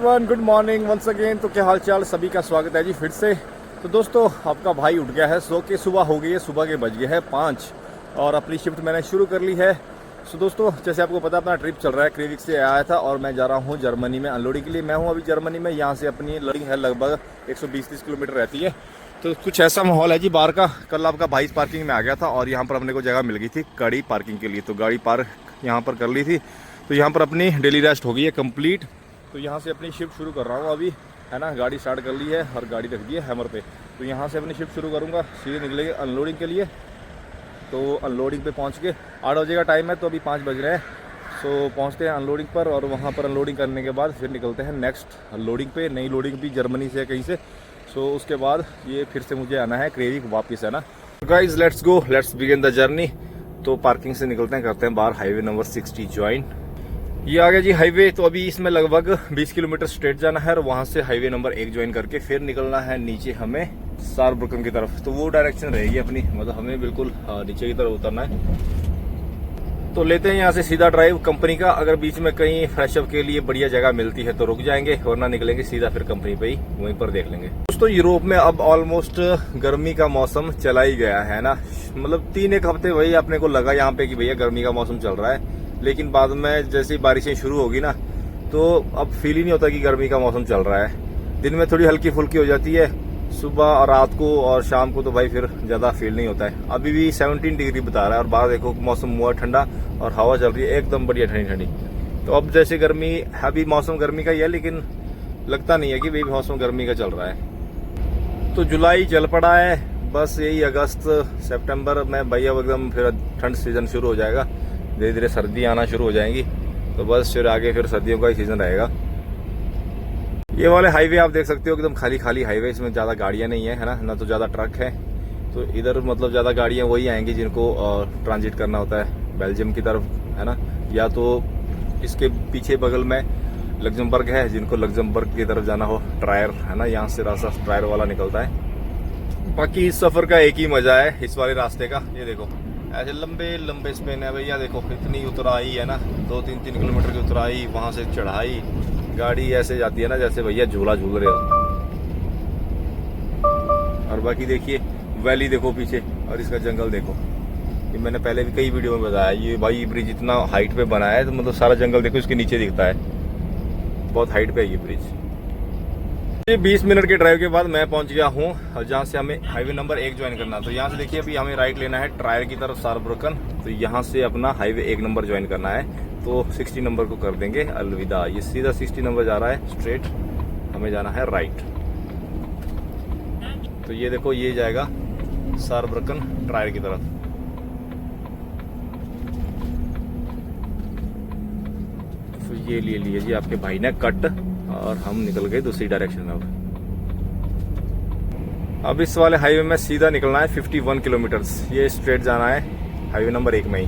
Everyone, good morning once again. तो क्या हाल चाल, सभी का स्वागत है जी फिर से। तो दोस्तों, आपका भाई उठ गया है सो के, सुबह हो गई है, सुबह के बज गए हैं 5 और अपनी शिफ्ट मैंने शुरू कर ली है। सो दोस्तों, जैसे आपको पता, अपना ट्रिप चल रहा है, क्रेविक से आया था और मैं जा रहा हूँ जर्मनी में अनलोडिंग के लिए। मैं हूँ अभी जर्मनी में, यहाँ से अपनी लोडिंग है लगभग 120-30 किलोमीटर रहती है। तो कुछ ऐसा माहौल है जी बाहर का। कल आपका भाई पार्किंग में आ गया था और यहाँ पर अपने को जगह मिल गई थी गाड़ी पार्किंग के लिए, तो गाड़ी पार्क यहाँ पर कर ली थी। तो यहाँ पर अपनी डेली रेस्ट हो गई है कंप्लीट। तो यहाँ से अपनी शिफ्ट शुरू कर रहा हूँ अभी, है ना। गाड़ी स्टार्ट कर ली है और गाड़ी रख दी है हैमर पे। तो यहाँ से अपनी शिफ्ट शुरू करूँगा, सीधे निकलेंगे अनलोडिंग के लिए। तो अनलोडिंग पे पहुँच के 8 बजे का टाइम है, तो अभी 5 बज रहे हैं। सो पहुँचते हैं अनलोडिंग पर और वहाँ पर अनलोडिंग करने के बाद फिर निकलते हैं नेक्स्ट अनलोडिंग पे। नई लोडिंग भी जर्मनी से है कहीं से। सो उसके बाद ये फिर से मुझे आना है क्रेविक वापस, है ना। Guys let's go, let's begin the journey. तो पार्किंग से निकलते हैं, करते हैं बाहर हाईवे नंबर 60 ज्वाइन। ये आ गया जी हाईवे। तो अभी इसमें लगभग 20 किलोमीटर स्ट्रेट जाना है और वहां से हाईवे नंबर 1 ज्वाइन करके फिर निकलना है नीचे हमें सारब्रुकन की तरफ। तो वो डायरेक्शन रहेगी अपनी, मतलब हमें बिल्कुल नीचे की तरफ उतरना है। तो लेते हैं यहाँ से सीधा ड्राइव कंपनी का। अगर बीच में कहीं फ्रेशअप के लिए बढ़िया जगह मिलती है तो रुक जाएंगे, वरना निकलेंगे सीधा फिर कंपनी पे ही, वहीं पर देख लेंगे। दोस्तों, यूरोप में अब ऑलमोस्ट गर्मी का मौसम चला ही गया है ना। मतलब 3-1 हफ्ते वही अपने को लगा यहाँ पे कि भैया गर्मी का मौसम चल रहा है, लेकिन बाद में जैसे बारिशें शुरू होगी ना, तो अब फील ही नहीं होता कि गर्मी का मौसम चल रहा है। दिन में थोड़ी हल्की फुल्की हो जाती है, सुबह और रात को और शाम को तो भाई फिर ज्यादा फील नहीं होता है। अभी भी 17 डिग्री बता रहा है और बाहर देखो मौसम हुआ ठंडा और हवा चल रही है एकदम बढ़िया ठंडी ठंडी। तो अब जैसे गर्मी, अभी मौसम गर्मी का ही है, लेकिन लगता नहीं है कि भाई मौसम गर्मी का चल रहा है। तो जुलाई चल पड़ा है, बस यही अगस्त सितंबर में भैया एकदम फिर ठंड सीजन शुरू हो जाएगा। धीरे धीरे सर्दी आना शुरू हो जाएंगी, तो बस फिर आगे फिर सर्दियों का ही सीजन रहेगा। ये वाले हाईवे आप देख सकते हो एकदम खाली खाली हाईवे, इसमें ज्यादा गाड़ियां नहीं है, ना तो ज्यादा ट्रक है। तो इधर मतलब ज्यादा गाड़ियां वही आएंगी जिनको ट्रांजिट करना होता है बेल्जियम की तरफ, है ना। या तो इसके पीछे बगल में लग्जमबर्ग है, जिनको लग्जमबर्ग की तरफ जाना हो, ट्रायर, है ना। यहाँ से रास्ता ट्रायर वाला निकलता है। बाकी इस सफर का एक ही मजा है इस वाले रास्ते का। ये देखो ऐसे लंबे लंबे स्पेन है भैया, देखो इतनी उतराई है ना, 2-3 किलोमीटर की उतराई, वहां से चढ़ाई। गाड़ी ऐसे जाती है ना जैसे भैया झूला झूल रहे हो। और बाकी देखिए वैली देखो पीछे, और इसका जंगल देखो। ये मैंने पहले भी कई वीडियो में बताया, ये भाई ब्रिज इतना हाइट पे बना है, तो मतलब सारा जंगल देखो इसके नीचे दिखता है। बहुत हाइट पे है ये ब्रिज। ये 20 मिनट के ड्राइव के बाद मैं पहुंच गया हूँ जहाँ से हमें हाईवे नंबर 1 ज्वाइन करना। तो यहाँ से देखिए अभी हमें राइट लेना है ट्रायर की तरफ सारब्रुकन। तो यहाँ से अपना हाईवे 1 नंबर ज्वाइन करना है, तो 60 नंबर को कर देंगे अलविदा। ये सीधा 60 नंबर जा रहा है स्ट्रेट, हमें जाना है राइट। तो ये देखो ये जाएगा सारब्रुकन ट्रायर की तरफ। तो ये ले लिए जी आपके भाई ने कट और हम निकल गए दूसरी डायरेक्शन में। अब इस वाले हाईवे में सीधा निकलना है 51 किलोमीटर्स, ये स्ट्रेट जाना है हाईवे नंबर 1 में ही।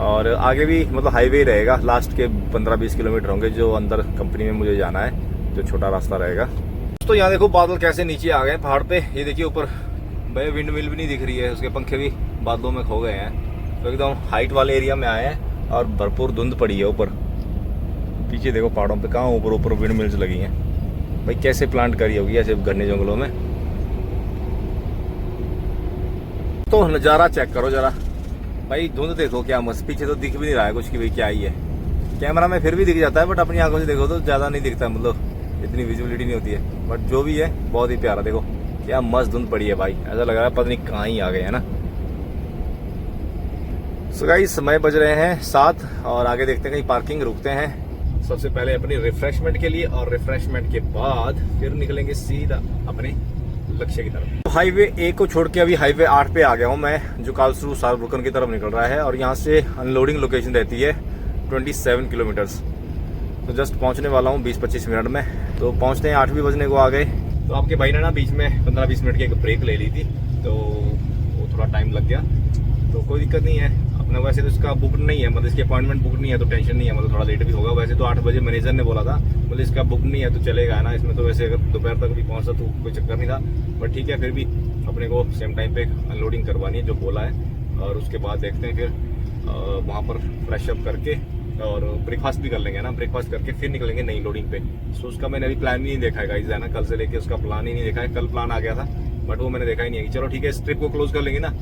और आगे भी मतलब हाईवे ही रहेगा, लास्ट के 15-20 किलोमीटर होंगे जो अंदर कंपनी में मुझे जाना है, जो छोटा रास्ता रहेगा। तो यहाँ देखो बादल कैसे नीचे आ गए पहाड़ पे। ये देखिए ऊपर भाई विंड मिल भी नहीं दिख रही है, उसके पंखे भी बादलों में खो गए हैं। तो एकदम हाइट वाले एरिया में आए हैं और भरपूर धुंध पड़ी है ऊपर। पीछे देखो पहाड़ों पे कहाँ ऊपर ऊपर विंड मिल्स लगी हैं। भाई कैसे प्लांट करी होगी ऐसे घने जंगलों में। तो नज़ारा चेक करो जरा भाई, धुंध देखो क्या मस्त। पीछे तो दिख भी नहीं रहा है कुछ कि भाई क्या ही है। कैमरा में फिर भी दिख जाता है, बट अपनी आंखों से देखो तो ज्यादा नहीं दिखता, मतलब इतनी विजिबिलिटी नहीं होती है। बट जो भी है बहुत ही प्यारा। देखो क्या मस्त धुंध पड़ी है भाई, ऐसा लग रहा है पता नहीं कहाँ ही आ गए, है ना। सो गाइस समय बज रहे हैं 7 और आगे देखते हैं कहीं पार्किंग रुकते हैं सबसे पहले अपनी रिफ्रेशमेंट के लिए, और रिफ्रेशमेंट के बाद फिर निकलेंगे सीधा अपने लक्ष्य की तरफ। तो हाईवे 1 को छोड़ के अभी हाईवे 8 पे आ गया हूँ मैं, जो कार्लसरू सारब्रुकन की तरफ निकल रहा है। और यहाँ से अनलोडिंग लोकेशन रहती है 27 किलोमीटर्स। तो जस्ट पहुँचने वाला हूँ 20-25 मिनट में। तो पहुँचते हैं 8 भी बजने को आ गए। तो आपके भाई ने ना बीच में 15-20 मिनट की एक ब्रेक ले ली थी, तो वो थोड़ा टाइम लग गया। तो कोई दिक्कत नहीं है, अपना वैसे तो इसका बुक नहीं है, मतलब इसकी अपॉइंटमेंट बुक नहीं है, तो टेंशन नहीं है। मतलब थोड़ा लेट भी होगा, वैसे तो 8 बजे मैनेजर ने बोला था, मतलब इसका बुक नहीं है तो चलेगा, है ना। इसमें तो वैसे अगर दोपहर तक भी पहुंचता तो कोई चक्कर नहीं था, बट ठीक है फिर भी अपने को सेम टाइम पे अनलोडिंग करवानी है जो बोला है। और उसके बाद देखते हैं फिर वहाँ पर फ्रेश अप करके और ब्रेकफास्ट भी कर लेंगे ना, ब्रेकफास्ट करके फिर निकलेंगे नई लोडिंग पे। सो उसका मैंने अभी प्लान ही नहीं देखा है गाइस, है ना, कल से लेके उसका प्लान ही नहीं देखा है। कल प्लान आ गया था बट वो मैंने देखा ही नहीं है। चलो ठीक है, इस ट्रिप को क्लोज कर लेंगे ना,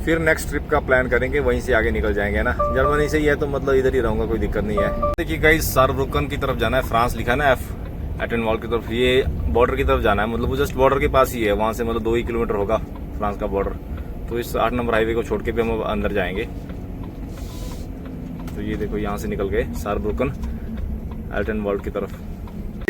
फिर नेक्स्ट ट्रिप का प्लान करेंगे, वहीं से आगे निकल जाएंगे ना। जर्मनी से ही है तो मतलब इधर ही रहूंगा, कोई दिक्कत नहीं है। देखिए गाइस, सारब्रुकन की तरफ जाना है, फ्रांस लिखा है ना एफ, एटनवॉल की तरफ, ये बॉर्डर की तरफ जाना है, मतलब वो जस्ट बॉर्डर के पास ही है, वहाँ से मतलब 2 ही किलोमीटर होगा फ्रांस का बॉर्डर। तो इस 8 नंबर हाईवे को छोड़ के भी हम अंदर जाएंगे। तो ये देखो यहाँ से निकल गए सारब्रुकन एल्टनवॉल्ड की तरफ।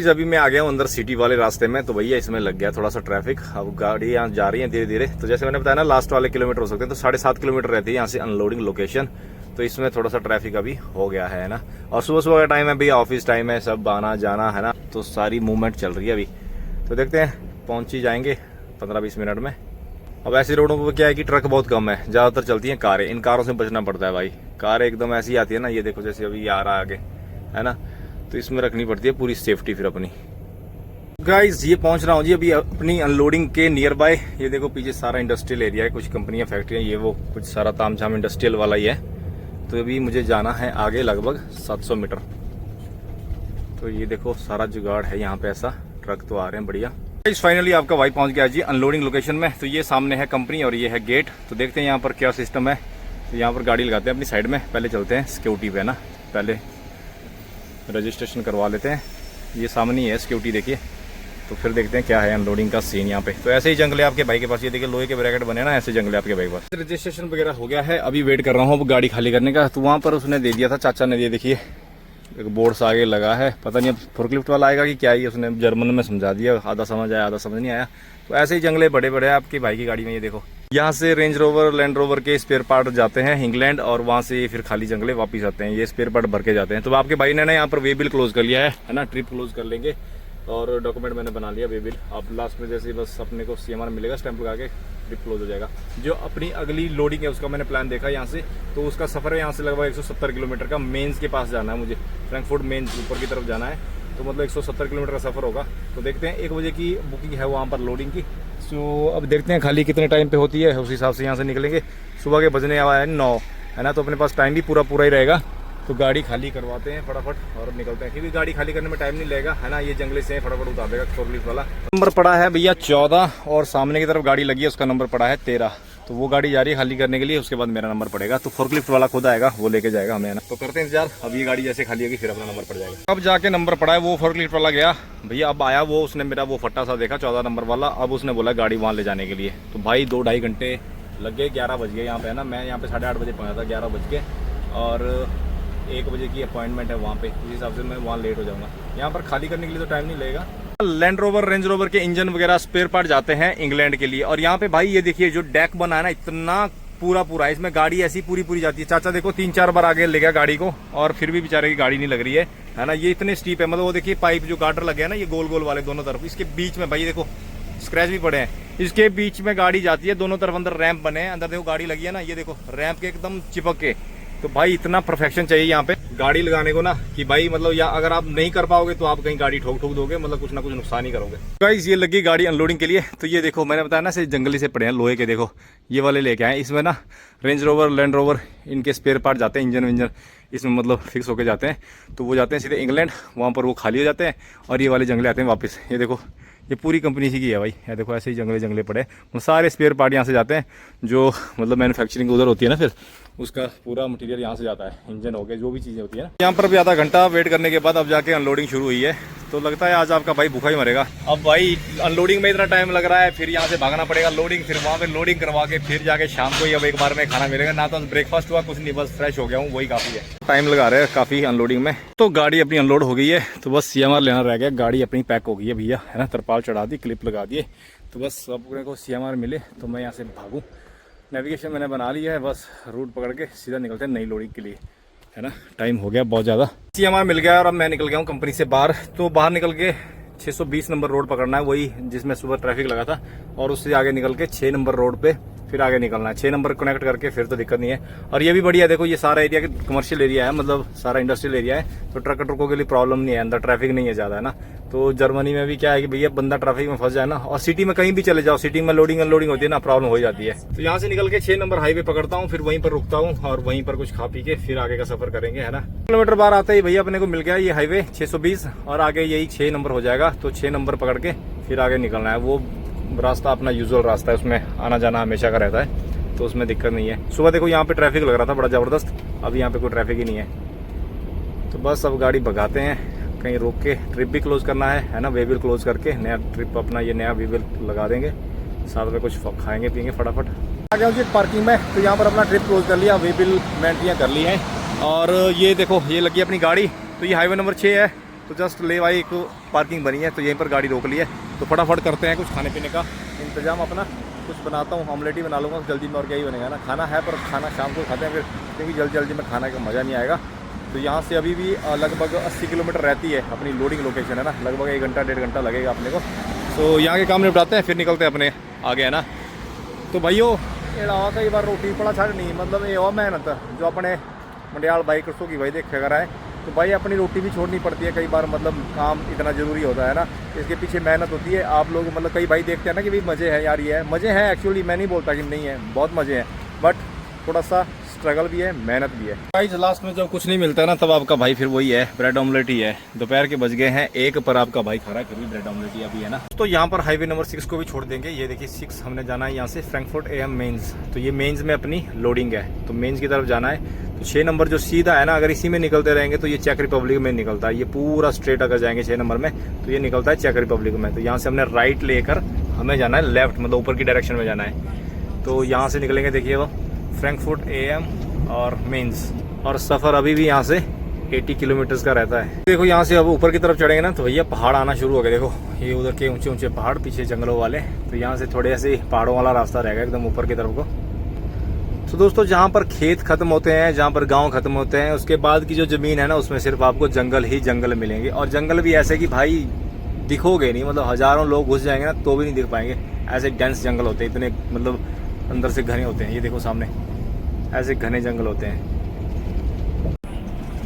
अभी मैं आ गया हूँ अंदर सिटी वाले रास्ते में, तो भैया इसमें लग गया थोड़ा सा ट्रैफिक। अब गाड़ी यहाँ जा रही है धीरे धीरे, तो जैसे मैंने बताया ना लास्ट वाले किलोमीटर हो सकते हैं, तो 7.5 किलोमीटर रहती है यहाँ से अनलोडिंग लोकेशन। तो इसमें थोड़ा सा ट्रैफिक अभी हो गया है ना। और सुबह सुबह का टाइम है भैया, ऑफिस टाइम है, सब आना जाना है ना, तो सारी मूवमेंट चल रही है अभी। तो देखते हैं, पहुँच ही जाएंगे 15-20 मिनट में। अब ऐसी रोडों पर क्या है कि ट्रक बहुत कम है, ज़्यादातर चलती हैं कारें। इन कारों से बचना पड़ता है भाई, कारें एकदम ऐसी आती है ना, ये देखो जैसे अभी आ रहा है आगे, है ना, तो इसमें रखनी पड़ती है पूरी सेफ्टी फिर अपनी। गाइस ये पहुंच रहा हूँ जी अभी अपनी अनलोडिंग के नियर बाय। ये देखो पीछे सारा इंडस्ट्रियल एरिया है, कुछ कंपनियां फैक्ट्रियां, ये वो कुछ सारा तामझाम इंडस्ट्रियल वाला ही है। तो अभी मुझे जाना है आगे लगभग 700 मीटर। तो ये देखो सारा जुगाड़ है यहाँ पे, ऐसा ट्रक तो आ रहे हैं बढ़िया। गाइस फाइनली आपका भाई पहुंच गया जी अनलोडिंग लोकेशन में। तो ये सामने है कंपनी और ये है गेट। तो देखते हैं यहाँ पर क्या सिस्टम है। तो यहाँ पर गाड़ी लगाते हैं अपनी साइड में, पहले चलते हैं सिक्योरिटी पे ना, पहले रजिस्ट्रेशन करवा लेते हैं। ये सामने ही है सिक्योरिटी, देखिए। तो फिर देखते हैं क्या है अनलोडिंग का सीन यहाँ पे। तो ऐसे ही जंगले आपके भाई के पास, ये देखिए लोहे के ब्रैकेट बने ना, ऐसे जंगले आपके भाई के पास। रजिस्ट्रेशन वगैरह हो गया है, अभी वेट कर रहा हूँ अब गाड़ी खाली करने का। तो वहाँ पर उसने दे दिया था, चाचा ने, ये देखिए एक बोर्ड सा आगे लगा है, पता नहीं अब फोर्कलिफ्ट वाला आएगा कि क्या ही, उसने जर्मन में समझा दिया, आधा समझ आया आधा समझ नहीं आया। तो ऐसे ही जंगले बड़े बड़े हैं आपके भाई की गाड़ी में। ये देखो यहाँ से रेंज रोवर लैंड रोवर के स्पेयर पार्ट जाते हैं इंग्लैंड, और वहाँ से फिर खाली जंगले वापस आते हैं, ये स्पेयर पार्ट भर के जाते हैं। तो आपके भाई ने ना यहाँ पर वे बिल क्लोज कर लिया है ना, ट्रिप क्लोज कर लेंगे। और डॉक्यूमेंट मैंने बना लिया वे बिल। अब लास्ट में जैसे बस अपने को CMR मिलेगा, स्टैंप लगा के ट्रिप क्लोज हो जाएगा। जो अपनी अगली लोडिंग है उसका मैंने प्लान देखा यहाँ से, तो उसका सफर है यहाँ से लगभग 170 किलोमीटर का। मेंस के पास जाना है मुझे, फ्रैंकफर्ट मेंस ऊपर की तरफ जाना है, तो मतलब 170 किलोमीटर का सफर होगा। तो देखते हैं, 1 बजे की बुकिंग है वहाँ पर लोडिंग की। सो अब देखते हैं खाली कितने टाइम पे होती है, उस हिसाब से यहाँ से निकलेंगे। सुबह के बजने वाला है 9, है ना, तो अपने पास टाइम भी पूरा ही रहेगा। तो गाड़ी खाली करवाते हैं फटाफट और निकलते हैं, क्योंकि गाड़ी खाली करने में टाइम नहीं लगेगा, है ना। ये जंगले से फटाफट उतार देगा फोर्कलिफ्ट वाला। नंबर पड़ा है भैया 14, और सामने की तरफ गाड़ी लगी है, उसका नंबर पड़ा है 13। तो वो गाड़ी जा रही है खाली करने के लिए, उसके बाद मेरा नंबर पड़ेगा। तो फोर्कलिफ्ट वाला खुद आएगा, वो लेके जाएगा हमें, ना। तो करते हैं इंतजार, अब ये गाड़ी जैसे खाली होगी फिर अपना नंबर पड़ जाएगा। अब जाके नंबर पड़ा है, वो फोर्कलिफ्ट वाला गया भैया, अब आया वो, उसने मेरा वो फट्टा सा देखा 14 नंबर वाला। अब उसने बोला गाड़ी वहाँ ले जाने के लिए। तो भाई 2-2.5 घंटे लग गए, 11 बज गए यहाँ पे, है ना। मैं यहाँ पे 8:30 बजे पहुँचा था, 11 बज गए, और 1 बजे की अपॉइंटमेंट है वहाँ पे, इस हिसाब से मैं वहाँ लेट हो जाऊँगा। यहाँ पर खाली करने के लिए तो टाइम नहीं लगेगा। लैंड रोवर रेंज रोवर के इंजन वगैरह स्पेयर पार्ट जाते हैं इंग्लैंड के लिए। और यहाँ पे भाई ये देखिए जो डेक बना है ना, इतना पूरा इसमें गाड़ी ऐसी पूरी जाती है। चाचा देखो 3-4 बार आगे ले गया गाड़ी को, और फिर भी बेचारे की गाड़ी नहीं लग रही है ना। ये इतने स्टीप है, मतलब वो देखिए पाइप जो गार्डर लगे हैं ना, ये गोल वाले दोनों तरफ, इसके बीच में भाई देखो स्क्रैच भी पड़े हैं, इसके बीच में गाड़ी जाती है। दोनों तरफ अंदर रैंप बने हैं, अंदर देखो गाड़ी लगी है ना, ये देखो रैंप के एकदम चिपक के। तो भाई इतना परफेक्शन चाहिए यहाँ पे गाड़ी लगाने को ना, कि भाई मतलब या अगर आप नहीं कर पाओगे तो आप कहीं गाड़ी ठोक दोगे, मतलब कुछ ना कुछ नुकसान ही करोगे। गाइस ये लगी गाड़ी अनलोडिंग के लिए। तो ये देखो मैंने बताया ना, से जंगली से पड़े हैं लोहे के, देखो ये वाले लेके आए। इसमें ना रेंज रोवर लैंड रोवर इनके स्पेयर पार्ट जाते हैं, इंजन इसमें मतलब फिक्स होके जाते हैं। तो वो जाते हैं सीधे इंग्लैंड, वहाँ पर वो खाली हो जाते हैं, और ये वाले जंगले आते हैं वापस। ये देखो ये पूरी कंपनी सी की है भाई, ये देखो ऐसे ही जंगले पड़े, सारे स्पेयर पार्ट यहाँ से जाते हैं। जो मतलब मैन्युफैक्चरिंग उधर होती है ना, फिर उसका पूरा मटेरियल यहाँ से जाता है, इंजन हो गए जो भी चीज़ें होती है ना। यहाँ पर भी आधा घंटा वेट करने के बाद अब जाके अनलोडिंग शुरू हुई है। तो लगता है आज आपका भाई भूखा ही मरेगा। अब भाई अनलोडिंग में इतना टाइम लग रहा है, फिर यहाँ से भागना पड़ेगा लोडिंग, फिर वहाँ पे लोडिंग करवा के फिर जाके शाम को ही अब एक बार में खाना मिलेगा ना। तो ब्रेकफास्ट हुआ कुछ नहीं, बस फ्रेश हो गया हूँ, वही काफ़ी है। टाइम लगा रहे हैं काफ़ी अनलोडिंग में। तो गाड़ी अपनी अनलोड हो गई है, तो बस CMR लेना रह गया। गाड़ी अपनी पैक हो गई है भैया, है ना, तरपाल चढ़ा दी, क्लिप लगा दिए। तो बस अपने को CMR मिले तो मैं यहाँ से भागूँ। नेविगेशन मैंने बना लिया है, बस रूट पकड़ के सीधा निकलते हैं नई लोडिंग के लिए, है ना। टाइम हो गया बहुत ज़्यादा। CMR मिल गया और अब मैं निकल गया हूँ कंपनी से बाहर। तो बाहर निकल के 620 नंबर रोड पकड़ना है, वही जिसमें सुबह ट्रैफिक लगा था, और उससे आगे निकल के 6 नंबर रोड पे फिर आगे निकलना है। 6 नंबर कनेक्ट करके फिर तो दिक्कत नहीं है। और ये भी बढ़िया, देखो ये सारा एरिया कमर्शियल एरिया है, मतलब सारा इंडस्ट्रियल एरिया है, तो ट्रकों के लिए प्रॉब्लम नहीं है, अंदर ट्रैफिक नहीं है ज़्यादा, है ना। तो जर्मनी में भी क्या है कि भैया बंदा ट्रैफिक में फंस जाए ना, और सिटी में कहीं भी चले जाओ, सिटी में लोडिंग अनलोडिंग होती है ना, प्रॉब्लम हो जाती है। तो यहाँ से निकल के 6 नंबर हाईवे पकड़ता हूँ, फिर वहीं पर रुकता हूँ और वहीं पर कुछ खा पी के फिर आगे का सफर करेंगे, है ना। किलोमीटर बार आता ही भैया अपने को मिल गया ये हाईवे 620 और आगे यही 6 नंबर हो जाएगा। तो 6 नंबर पकड़ के फिर आगे निकलना है। वो रास्ता अपना यूजुअल रास्ता है, उसमें आना जाना हमेशा का रहता है, तो उसमें दिक्कत नहीं है। सुबह देखो यहाँ पे ट्रैफिक लग रहा था बड़ा ज़बरदस्त, अभी यहाँ पे कोई ट्रैफिक ही नहीं है। तो बस अब गाड़ी भगाते हैं, कहीं रोक के। ट्रिप भी क्लोज करना है ना, वे बिल क्लोज करके नया ट्रिप अपना ये नया वे बिल लगा देंगे, साथ में कुछ खाएंगे पियेंगे फटाफट। आ गया हूँ पार्किंग में, तो यहाँ पर अपना ट्रिप क्लोज कर लिया, वे बिल में एंट्रियाँ कर ली हैं। और ये देखो ये लगी अपनी गाड़ी, तो ये हाईवे नंबर 6 है, तो जस्ट ले भाई एक पार्किंग बनी है, तो यहीं पर गाड़ी रोक ली है। तो फटाफट करते हैं कुछ खाने पीने का इंतजाम अपना। कुछ बनाता हूँ, ऑमलेट ही बना लूँगा जल्दी में, और क्या ही बनेगा ना। खाना है पर खाना शाम को खाते हैं फिर, क्योंकि जल्दी जल्दी में खाने का मज़ा नहीं आएगा। तो यहाँ से अभी भी लगभग 80 किलोमीटर रहती है अपनी लोडिंग लोकेशन, है ना। लगभग 1 घंटा 1.5 घंटा लगेगा अपने को। तो यहाँ के काम निपटाते हैं, फिर निकलते हैं अपने आगे, है ना। तो भाइयों ये कई बार रोटी पड़ा छाड़ नहीं, मतलब ये और मेहनत जो अपने मंडियाल भाई कसों की भाई देखे अगर आए, तो भाई अपनी रोटी भी छोड़नी पड़ती है कई बार, मतलब काम इतना ज़रूरी होता है ना, इसके पीछे मेहनत होती है। आप लोग मतलब कई भाई देखते हैं ना कि भाई मज़े हैं यार, ये है मज़े हैं एक्चुअली, मैं नहीं बोलता कि नहीं है, बहुत मज़े हैं, बट थोड़ा सा स्ट्रगल भी है, मेहनत भी है। गाइस लास्ट में जब कुछ नहीं मिलता है ना, तब आपका भाई फिर वही है, ब्रेड ऑमलेट ही है। दोपहर के बज गए हैं 1 पर, आपका भाई खा रहा है फिर भी ब्रेड ऑमलेट ही अभी, है ना। तो यहाँ पर हाईवे नंबर 6 को भी छोड़ देंगे। ये देखिए 6 हमने जाना है यहाँ से फ्रैंकफर्ट AM मेंस, तो ये मेंस में अपनी लोडिंग है, तो मेंस की तरफ जाना है। तो 6 नंबर जो सीधा है ना, अगर इसी में निकलते रहेंगे तो ये चेक रिपब्लिक में निकलता है। ये पूरा स्ट्रेट अगर जाएंगे 6 नंबर में तो ये निकलता है चेक रिपब्लिक में। तो यहाँ से हमने राइट लेकर हमें जाना है लेफ्ट, मतलब ऊपर की डायरेक्शन में जाना है। तो यहाँ से निकलेंगे, देखिए वो फ्रैंकफर्ट AM और मेंस, और सफ़र अभी भी यहाँ से 80 किलोमीटर्स का रहता है। देखो यहाँ से अब ऊपर की तरफ चढ़ेंगे ना, तो भैया पहाड़ आना शुरू हो गए। देखो ये उधर के ऊंचे ऊंचे पहाड़, पीछे जंगलों वाले, तो यहाँ से थोड़े ऐसे पहाड़ों वाला रास्ता रहेगा एकदम ऊपर की तरफ को। तो दोस्तों जहाँ पर खेत खत्म होते हैं, जहाँ पर गांव खत्म होते हैं, उसके बाद की जो ज़मीन है ना, उसमें सिर्फ आपको जंगल ही जंगल मिलेंगे। और जंगल भी ऐसे कि भाई दिखोगे नहीं, मतलब हज़ारों लोग घुस जाएंगे ना तो भी नहीं दिख पाएंगे, ऐसे डेंस जंगल होते हैं, इतने मतलब अंदर से घने होते हैं। ये देखो सामने ऐसे घने जंगल होते हैं।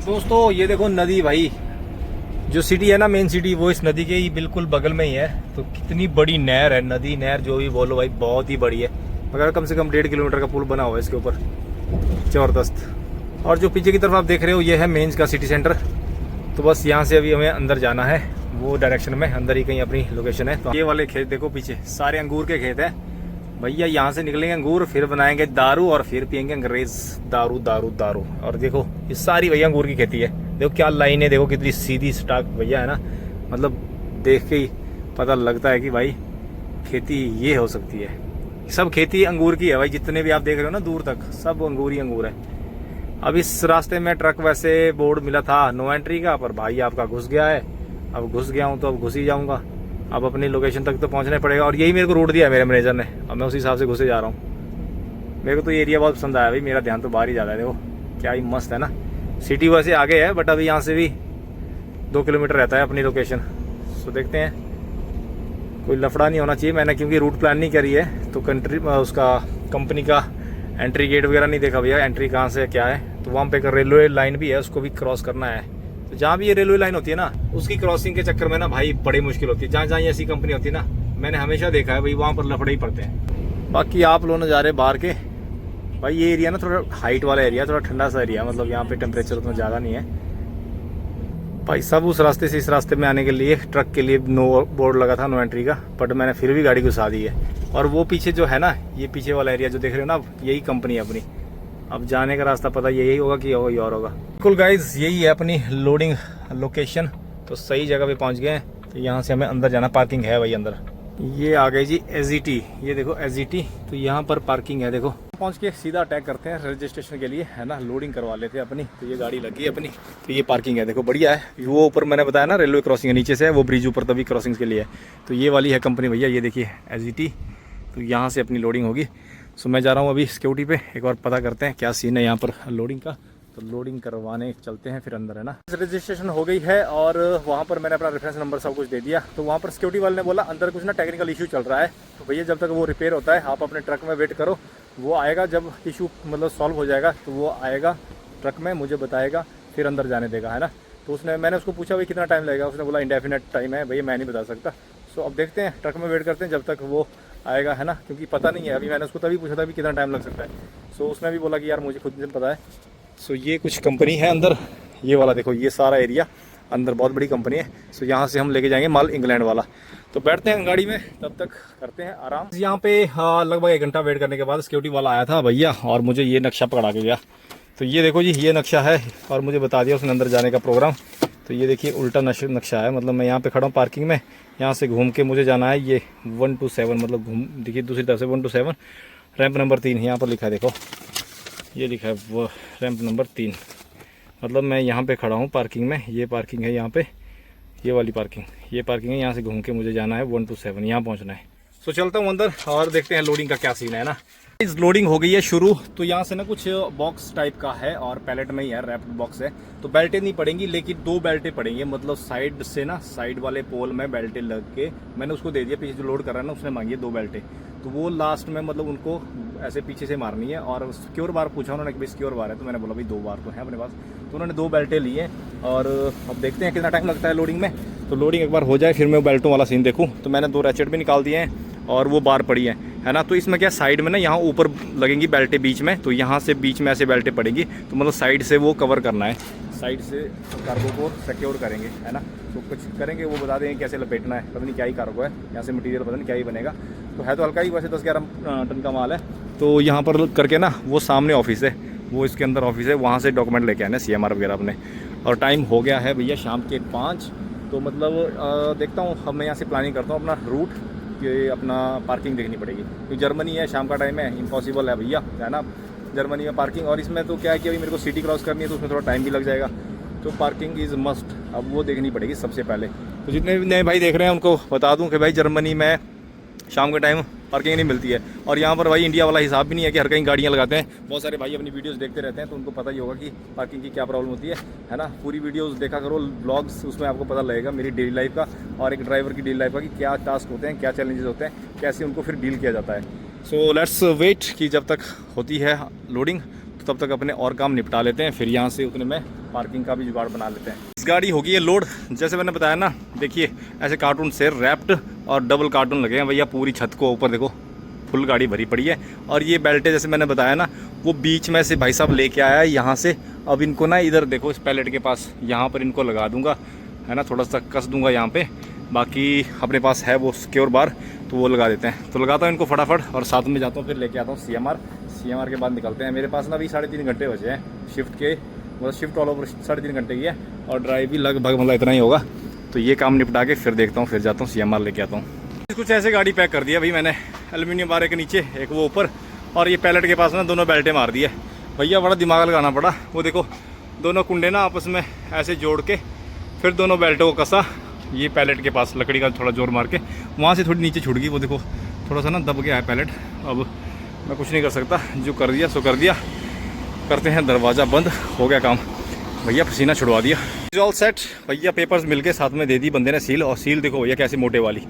दोस्तों ये देखो नदी, भाई जो सिटी है ना, मेन सिटी, वो इस नदी के ही बिल्कुल बगल में ही है। तो कितनी बड़ी नहर है, नदी नहर जो भी बोलो भाई, बहुत ही बड़ी है। मगर कम से कम 1.5 किलोमीटर का पुल बना हुआ है इसके ऊपर, ज़बरदस्त। और जो पीछे की तरफ आप देख रहे हो, ये है मेंस का सिटी सेंटर। तो बस यहाँ से अभी हमें अंदर जाना है, वो डायरेक्शन में अंदर ही कहीं अपनी लोकेशन है। तो ये वाले खेत देखो पीछे, सारे अंगूर के खेत हैं भैया। यहाँ से निकलेंगे अंगूर, फिर बनाएंगे दारू, और फिर पियेंगे अंग्रेज दारू दारू दारू। और देखो ये सारी भैया अंगूर की खेती है। देखो क्या लाइन है, देखो कितनी सीधी स्टाक भैया, है ना। मतलब देख के ही पता लगता है कि भाई खेती ये हो सकती है। सब खेती अंगूर की है भाई, जितने भी आप देख रहे हो ना दूर तक, सब अंगूर ही अंगूर है। अब इस रास्ते में ट्रक, वैसे बोर्ड मिला था नो एंट्री का, पर भाई आपका घुस गया है। अब घुस गया हूँ तो अब घुस ही जाऊँगा, अब अपनी लोकेशन तक तो पहुंचना पड़ेगा। और यही मेरे को रूट दिया है मेरे मैनेजर ने, अब मैं उसी हिसाब से घुसे जा रहा हूँ। मेरे को तो ये एरिया बहुत पसंद आया भाई, मेरा ध्यान तो बाहर ही ज़्यादा है। देखो क्या ही मस्त है ना। सिटी वैसे आगे है, बट अभी यहाँ से भी 2 किलोमीटर रहता है अपनी लोकेशन। सो देखते हैं, कोई लफड़ा नहीं होना चाहिए। मैंने क्योंकि रूट प्लान नहीं करी है, तो उसका कंपनी का एंट्री गेट वगैरह नहीं देखा भैया, एंट्री कहाँ से क्या है। तो वहाँ पे एक रेलवे लाइन भी है, उसको भी क्रॉस करना है। तो जहाँ भी ये रेलवे लाइन होती है ना, उसकी क्रॉसिंग के चक्कर में ना भाई बड़ी मुश्किल होती है। जहाँ जहाँ ऐसी कंपनी होती है ना, मैंने हमेशा देखा है भाई, वहाँ पर लफड़े ही पड़ते हैं। बाकी आप लोग नज़ारे बाहर के, भाई ये एरिया ना थोड़ा हाइट वाला एरिया, थोड़ा ठंडा सा एरिया, मतलब यहाँ पे टेम्परेचर उतना ज़्यादा नहीं है भाई। सब उस रास्ते से इस रास्ते में आने के लिए ट्रक के लिए नो बोर्ड लगा था, नो एंट्री का, बट मैंने फिर भी गाड़ी घुसा दी है। और वो पीछे जो है ना, ये पीछे वाला एरिया जो देख रहे हो ना, यही कंपनी है अपनी। अब जाने का रास्ता पता यही होगा कि कोई और होगा। बिल्कुल गाइज यही है अपनी लोडिंग लोकेशन। तो सही जगह पे पहुंच गए हैं। तो यहाँ से हमें अंदर जाना, पार्किंग है भाई अंदर। ये आ गई जी SGT, ये देखो SGT, तो यहाँ पर पार्किंग है। देखो पहुँच के सीधा अटैक करते हैं रजिस्ट्रेशन के लिए, है ना। लोडिंग करवा लेते हैं अपनी। तो ये गाड़ी लगी है अपनी, तो ये पार्किंग है, देखो बढ़िया है। वो ऊपर मैंने बताया ना रेलवे क्रॉसिंग है, नीचे से है वो ब्रिज ऊपर, तभी क्रॉसिंग के लिए है। तो ये वाली है कंपनी भैया, ये देखिए SGT। तो यहाँ से अपनी लोडिंग होगी। सो मैं जा रहा हूँ अभी सिक्योरिटी पे, एक बार पता करते हैं क्या सीन है यहाँ पर लोडिंग का। तो लोडिंग करवाने चलते हैं फिर अंदर, है ना। रजिस्ट्रेशन हो गई है और वहाँ पर मैंने अपना रेफरेंस नंबर सब कुछ दे दिया। तो वहाँ पर सिक्योरिटी वाले ने बोला अंदर कुछ ना टेक्निकल इशू चल रहा है, तो भैया जब तक वो रिपेयर होता है आप अपने ट्रक में वेट करो, वो आएगा जब इशू मतलब सॉल्व हो जाएगा तो वो आएगा ट्रक में, मुझे बताएगा, फिर अंदर जाने देगा, है ना। तो मैंने उसको पूछा भाई कितना टाइम लगेगा, उसने बोला इंडेफिनेट टाइम है भैया, मैं नहीं बता सकता। सो अब देखते हैं, ट्रक में वेट करते हैं जब तक वो आएगा, है ना, क्योंकि पता नहीं है। अभी मैंने उसको तभी पूछा था अभी कितना टाइम लग सकता है। सो उसने भी बोला कि यार मुझे खुद नहीं पता है। सो ये कुछ कंपनी है अंदर, ये वाला देखो, ये सारा एरिया अंदर बहुत बड़ी कंपनी है। सो यहाँ से हम लेके जाएंगे माल इंग्लैंड वाला। तो बैठते हैं गाड़ी में, तब तक करते हैं आराम। यहाँ पे लगभग 1 घंटा वेट करने के बाद सिक्योरिटी वाला आया था भैया, और मुझे ये नक्शा पकड़ा के गया। तो ये देखो जी, ये नक्शा है, और मुझे बता दिया उसने अंदर जाने का प्रोग्राम। तो ये देखिए उल्टा नक्शा है, मतलब मैं यहाँ पे खड़ा हूँ पार्किंग में, यहाँ से घूम के मुझे जाना है ये 1 to 7, मतलब घूम देखिए दूसरी तरफ से 1 to 7, रैंप नंबर 3 यहाँ पर लिखा है, देखो ये लिखा है वो रैंप नंबर 3। मतलब मैं यहाँ पे खड़ा हूँ पार्किंग में, ये पार्किंग है यहाँ पे, ये वाली पार्किंग, ये पार्किंग है। यहाँ से घूम के मुझे जाना है 1 to 7, यहाँ पहुँचना है। सो चलता हूँ अंदर और देखते हैं लोडिंग का क्या सीन है ना। इस लोडिंग हो गई है शुरू। तो यहाँ से ना कुछ बॉक्स टाइप का है और पैलेट में ही है, रैप्ड बॉक्स है। तो बेल्टें नहीं पड़ेंगी, लेकिन 2 बेल्टें पड़ेंगी, मतलब साइड से ना, साइड वाले पोल में बेल्टें लग के मैंने उसको दे दिया। पीछे जो लोड कर रहा है ना, उसने मांगी है 2 बेल्टें। तो वो लास्ट में मतलब उनको ऐसे पीछे से मारनी है। और सिक्योर बार पूछा उन्होंने कि भाई सिक्योर बार है, तो मैंने बोला भाई 2 बार तो है अपने पास। तो उन्होंने 2 बेल्टें ली हैं और अब देखते हैं कितना टाइम लगता है लोडिंग में। तो लोडिंग एक बार हो जाए फिर मैं बेल्टों वाला सीन देखूँ। तो मैंने 2 रैचेट भी निकाल दिए हैं और वो बार पड़ी है ना। तो इसमें क्या साइड में ना, यहाँ ऊपर लगेंगी बेल्टें बीच में, तो यहाँ से बीच में ऐसे बेल्टें पड़ेंगी। तो मतलब साइड से वो कवर करना है, साइड से कार्गो को सिक्योर करेंगे, है ना। तो कुछ करेंगे, वो बता देंगे कैसे लपेटना है, पता नहीं क्या ही कार्गो है, यहाँ से मटेरियल पता नहीं क्या ही बनेगा। तो है तो हल्का ही, वैसे 10-11 टन का माल है। तो यहाँ पर करके ना, वो सामने ऑफिस है, वो इसके अंदर ऑफिस है, वहाँ से डॉक्यूमेंट लेके आने CMR वगैरह अपने। और टाइम हो गया है भैया शाम के 5। तो मतलब देखता हूँ, अब मैं यहाँ से प्लानिंग करता हूँ अपना रूट, कि अपना पार्किंग देखनी पड़ेगी, क्योंकि जर्मनी है, शाम का टाइम है, इम्पॉसिबल है भैया, है ना, जर्मनी में पार्किंग। और इसमें तो क्या है कि अभी मेरे को सिटी क्रॉस करनी है, तो उसमें थोड़ा टाइम भी लग जाएगा। तो पार्किंग इज़ मस्ट, अब वो देखनी पड़ेगी सबसे पहले। तो जितने भी नए भाई देख रहे हैं उनको बता दूं कि भाई जर्मनी में शाम के टाइम पार्किंग नहीं मिलती है। और यहाँ पर भाई इंडिया वाला हिसाब भी नहीं है कि हर कहीं गाड़ियाँ लगाते हैं। बहुत सारे भाई अपनी वीडियोस देखते रहते हैं, तो उनको पता ही होगा कि पार्किंग की क्या प्रॉब्लम होती है ना। पूरी वीडियोस देखा करो, ब्लॉग्स, उसमें आपको पता लगेगा मेरी डेली लाइफ का और एक ड्राइवर की डेली लाइफ का, कि क्या टास्क होते हैं, क्या चैलेंजेस होते हैं, कैसे उनको फिर डील किया जाता है। सो लेट्स वेट कि जब तक होती है लोडिंग, तो तब तक अपने और काम निपटा लेते हैं, फिर यहाँ से उतने में पार्किंग का भी जुगाड़ बना लेते हैं। इस गाड़ी होगी ये लोड, जैसे मैंने बताया ना, देखिए ऐसे कार्टून से रैप्ड और डबल कार्टून लगे हैं भैया पूरी छत को, ऊपर देखो फुल गाड़ी भरी पड़ी है। और ये बेल्टें जैसे मैंने बताया ना, वो बीच में से भाई साहब लेके आया है यहाँ से। अब इनको ना इधर देखो, इस पैलेट के पास, यहाँ पर इनको लगा दूंगा, है ना, थोड़ा सा कस दूंगा यहाँ पे। बाकी अपने पास है वो सिक्योर बार, तो वो लगा देते हैं। तो लगाता हूँ इनको फटाफट और साथ में जाता हूँ, फिर लेके आता हूँ CMR के बाद निकलते हैं। मेरे पास ना अभी 3.5 घंटे बचे हैं शिफ्ट के, मतलब शिफ्ट ऑल ओवर 3.5 घंटे की है, और ड्राइव भी लगभग मतलब इतना ही होगा। तो ये काम निपटा के फिर देखता हूँ, फिर जाता हूँ CMR लेके आता हूँ। कुछ ऐसे गाड़ी पैक कर दिया भाई मैंने, एल्यूमिनियम बार के नीचे, एक वो ऊपर, और ये पैलेट के पास ना 2 बेल्टें मार दी है भैया। बड़ा दिमाग लगाना पड़ा। वो देखो दोनों कुंडे ना आपस में ऐसे जोड़ के, फिर दोनों बेल्टों को कसा, ये पैलेट के पास लकड़ी का थोड़ा जोर मार के, वहाँ से थोड़ी नीचे छूट गई। वो देखो थोड़ा सा ना दब गया है पैलेट। अब मैं कुछ नहीं कर सकता, जो कर दिया सो कर दिया। करते हैं दरवाज़ा बंद, हो गया काम भैया, पसीना छुड़वा दिया। ऑल सेट भैया, पेपर्स मिल के साथ में दे दी बंदे ने सील। और सील देखो भैया कैसे मोटे वाली,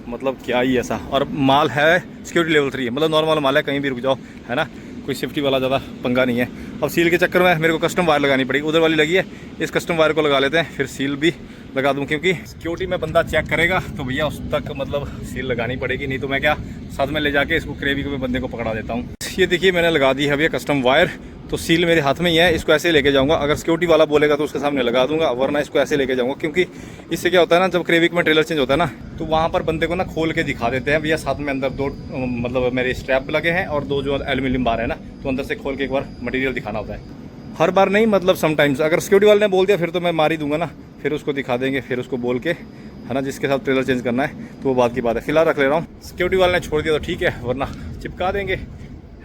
मतलब क्या ही ऐसा। और माल है सिक्योरिटी लेवल 3 है, मतलब नॉर्मल माल है, कहीं भी रुक जाओ, है ना, कोई सेफ्टी वाला ज़्यादा पंगा नहीं है। अब सील के चक्कर में मेरे को कस्टम वायर लगानी पड़ेगी, उधर वाली लगी है, इस कस्टम वायर को लगा लेते हैं, फिर सील भी लगा दूं, क्योंकि सिक्योरिटी में बंदा चेक करेगा तो भैया उस तक मतलब सील लगानी पड़ेगी। नहीं तो मैं क्या साथ में ले जाके इसको क्रेवी में बंदे को पकड़ा देता हूँ। ये देखिए मैंने लगा दी है भैया कस्टम वायर। तो सील मेरे हाथ में ही है, इसको ऐसे लेके जाऊंगा। अगर सिक्योरिटी वाला बोलेगा तो उसके सामने लगा दूंगा, वरना इसको ऐसे लेके जाऊंगा। क्योंकि इससे क्या होता है ना, जब क्रेविक में ट्रेलर चेंज होता है ना, तो वहाँ पर बंदे को ना खोल के दिखा देते हैं भैया। साथ में अंदर 2 मतलब मेरे स्ट्रैप लगे हैं और 2 जो एल्यूमिनियम बार है ना, तो अंदर से खोल के एक बार मटेरियल दिखाना होता है। हर बार नहीं, मतलब समटाइम्स। अगर सिक्योरिटी वाले ने बोल दिया फिर तो मैं मार ही दूंगा ना, फिर उसको दिखा देंगे, फिर उसको बोल के, है ना, जिसके साथ ट्रेलर चेंज करना है, तो वो बात की बात है। फिलहाल रख ले रहा हूँ। सिक्योरिटी वाले ने छोड़ दिया तो ठीक है, वरना चिपका देंगे,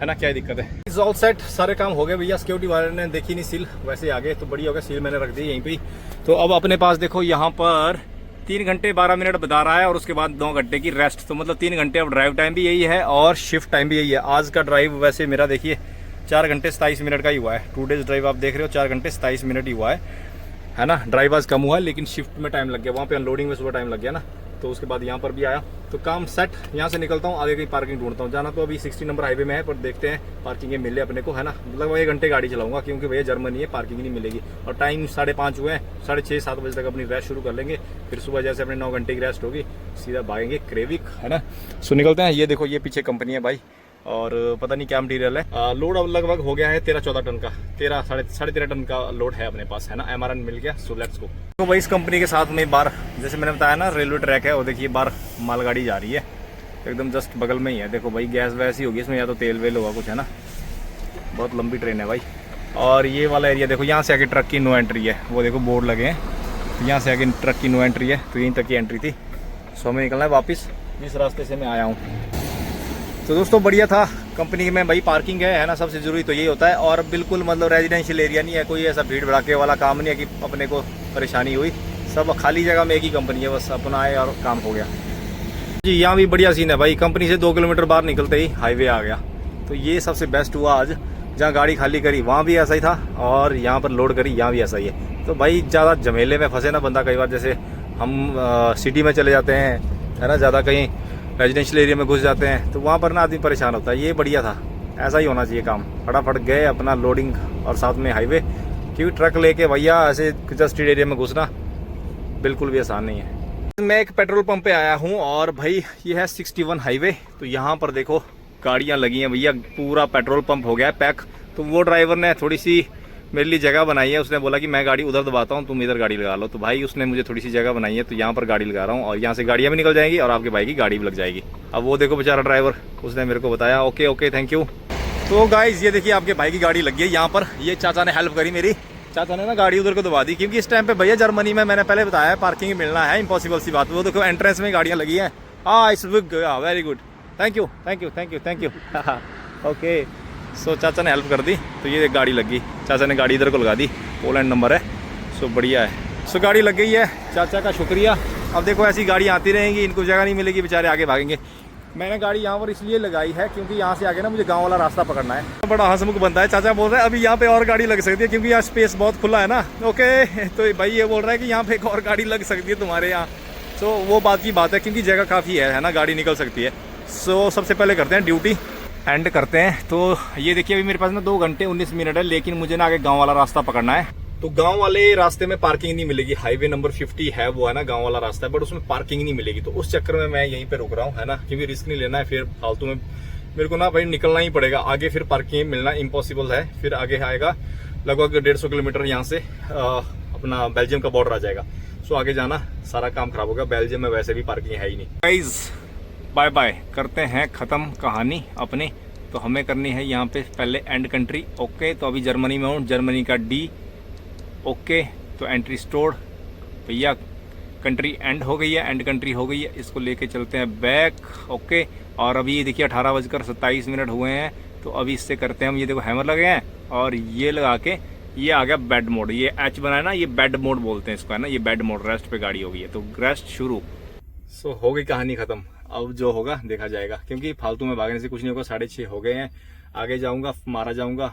है ना, क्या दिक्कत है। इज ऑल सेट, सारे काम हो गए भैया। सिक्योरिटी वाले ने देखी नहीं सील, वैसे आगे तो बढ़िया हो गया, सील मैंने रख दी यहीं पे। तो अब अपने पास देखो यहाँ पर 3 घंटे 12 मिनट बता रहा है, और उसके बाद 9 घंटे की रेस्ट। तो मतलब 3 घंटे अब ड्राइव टाइम भी यही है और शिफ्ट टाइम भी यही है। आज का ड्राइव वैसे मेरा देखिए 4 घंटे 27 मिनट का ही हुआ है। 2 डेज ड्राइव आप देख रहे हो, 4 घंटे 27 मिनट ही हुआ है ना। ड्राइव आज कम हुआ है, लेकिन शिफ्ट में टाइम लग गया, वहाँ पे अनलोडिंग में सुबह टाइम लग गया ना। तो उसके बाद यहाँ पर भी आया, तो काम सेट। यहाँ से निकलता हूँ, आगे की पार्किंग ढूंढता हूँ। जाना तो अभी 60 नंबर हाईवे में है, पर देखते हैं पार्किंग मिले अपने को, है ना। मतलब 1 घंटे गाड़ी चलाऊंगा, क्योंकि भैया जर्मनी है, पार्किंग नहीं मिलेगी। और टाइम 5:30 हुए हैं, 6:30-7 बजे तक अपनी रेस्ट शुरू कर लेंगे। फिर सुबह जैसे अपने 9 घंटे की रेस्ट होगी सीधा भागेंगे क्रेविक, है ना। सो निकलते हैं। ये देखो ये पीछे कंपनी है भाई, और पता नहीं क्या मटीरियल है। लोड अब लगभग हो गया है 13-14 टन का, 13-13.5 टन का लोड है अपने पास, है ना। MRN मिल गया। So let's go. तो भाई इस कंपनी के साथ में बार, जैसे मैंने बताया ना, रेलवे ट्रैक है, वो देखिए बार मालगाड़ी जा रही है एकदम जस्ट बगल में ही है। देखो भाई गैस वैसी होगी इसमें, या तो तेल वेल होगा कुछ, है ना। बहुत लंबी ट्रेन है भाई। और ये वाला एरिया देखो, यहाँ से आगे ट्रक की नो एंट्री है, वो देखो बोर्ड लगे हैं। यहाँ से आगे ट्रक की नो एंट्री है, तो यहीं तक की एंट्री थी। सो हमें निकलना है वापस जिस रास्ते से मैं आया हूँ। तो दोस्तों बढ़िया था कंपनी में भाई, पार्किंग है ना, सबसे ज़रूरी तो यही होता है। और बिल्कुल मतलब रेजिडेंशियल एरिया नहीं है, कोई ऐसा भीड़ भड़ाके वाला काम नहीं है कि अपने को परेशानी हुई। सब खाली जगह में एक ही कंपनी है, बस अपना आए और काम हो गया जी। यहाँ भी बढ़िया सीन है भाई, कंपनी से 2 किलोमीटर बाहर निकलते ही हाईवे आ गया। तो ये सबसे बेस्ट हुआ आज, जहाँ गाड़ी खाली करी वहाँ भी ऐसा ही था, और यहाँ पर लोड करी यहाँ भी ऐसा ही है। तो भाई ज़्यादा झमेले में फंसे ना बंदा, कई बार जैसे हम सिटी में चले जाते हैं, है ना, ज़्यादा कहीं रेजिडेंशियल एरिया में घुस जाते हैं, तो वहाँ पर ना आदमी परेशान होता है। ये बढ़िया था, ऐसा ही होना चाहिए काम। फटाफट गए अपना लोडिंग और साथ में हाईवे, क्योंकि ट्रक लेके भैया ऐसे जस्ट एरिया में घुसना बिल्कुल भी आसान नहीं है। मैं एक पेट्रोल पंप पे आया हूँ, और भाई ये है 61 हाईवे। तो यहाँ पर देखो गाड़ियाँ लगी हैं भैया, पूरा पेट्रोल पंप हो गया है पैक। तो वो ड्राइवर ने थोड़ी सी मेरे लिए जगह बनाई है, उसने बोला कि मैं गाड़ी उधर दबाता हूँ, तुम इधर गाड़ी लगा लो। तो भाई उसने मुझे थोड़ी सी जगह बनाई है, तो यहाँ पर गाड़ी लगा रहा हूँ, और यहाँ से गाड़ियाँ भी निकल जाएंगी और आपके भाई की गाड़ी भी लग जाएगी। अब वो देखो बेचारा ड्राइवर, उसने मेरे को बताया ओके ओके थैंक यू। तो गाइज ये देखिए आपके भाई की गाड़ी लग गई यहाँ पर। ये चाचा ने हेल्प करी मेरी, चाचा ने ना गाड़ी उधर को दबा दी, क्योंकि इस टाइम पे भैया जर्मनी में मैंने पहले बताया पार्किंग मिलना है इम्पॉसिबल सी बात। वो देखो एंट्रेंस में गाड़ियाँ लगी हैं। हाँ इस very good, thank you thank you thank you thank you. Okay so चाचा ने हेल्प कर दी, तो ये गाड़ी लग गई। चाचा ने गाड़ी इधर को लगा दी, पोलैंड नंबर है। सो बढ़िया है। सो गाड़ी लग गई है, चाचा का शुक्रिया। अब देखो ऐसी गाड़ी आती रहेंगी, इनको जगह नहीं मिलेगी, बेचारे आगे भागेंगे। मैंने गाड़ी यहाँ पर इसलिए लगाई है क्योंकि यहाँ से आगे ना मुझे गांव वाला रास्ता पकड़ना है। बड़ा हंसमुख बनता है। चाचा बोल रहा है अभी यहाँ पे और गाड़ी लग सकती है, क्योंकि यहाँ स्पेस बहुत खुला है ना। ओके तो भाई ये बोल रहा है कि यहाँ पे एक और गाड़ी लग सकती है तुम्हारे यहाँ। सो वो बात की बात है, क्योंकि जगह काफ़ी है ना, गाड़ी निकल सकती है। सो सबसे पहले करते हैं ड्यूटी, एंड करते हैं। तो ये देखिए अभी मेरे पास ना 2 घंटे 19 मिनट है, लेकिन मुझे ना आगे गाँव वाला रास्ता पकड़ना है। तो गांव वाले रास्ते में पार्किंग नहीं मिलेगी। हाईवे नंबर 50 है वो, है ना, गांव वाला रास्ता है, बट उसमें पार्किंग नहीं मिलेगी। तो उस चक्कर में मैं यहीं पे रुक रहा हूँ, है ना, क्योंकि रिस्क नहीं लेना है। फिर फालतू में मेरे को ना भाई निकलना ही पड़ेगा आगे, फिर पार्किंग मिलना इम्पॉसिबल है। फिर आगे आएगा लगभग 150 किलोमीटर यहाँ से अपना बेल्जियम का बॉर्डर आ जाएगा। सो आगे जाना सारा काम खराब होगा। बेल्जियम में वैसे भी पार्किंग है ही नहीं। गाइज बाय बाय, करते हैं ख़त्म कहानी अपनी। तो हमें करनी है यहाँ पे पहले एंड कंट्री। ओके तो अभी जर्मनी में हूँ, जर्मनी का D। ओके तो एंट्री स्टोर्ड भैया, कंट्री एंड हो गई है, एंड कंट्री हो गई है। इसको लेके चलते हैं बैक। ओके और अभी देखिए 18:27 हुए हैं। तो अभी इससे करते हैं हम, ये देखो हैमर लगे हैं, और ये लगा के ये आ गया बेड मोड। ये H बनाया ना, ये बेड मोड बोलते हैं इसको, है ना। ये बेड मोड, रेस्ट पे गाड़ी हो गई है, तो रेस्ट शुरू। सो हो गई कहानी खत्म। अब जो होगा देखा जाएगा, क्योंकि फालतू में भागने से कुछ नहीं होगा। 6:30 हो गए हैं, आगे जाऊंगा मारा जाऊंगा।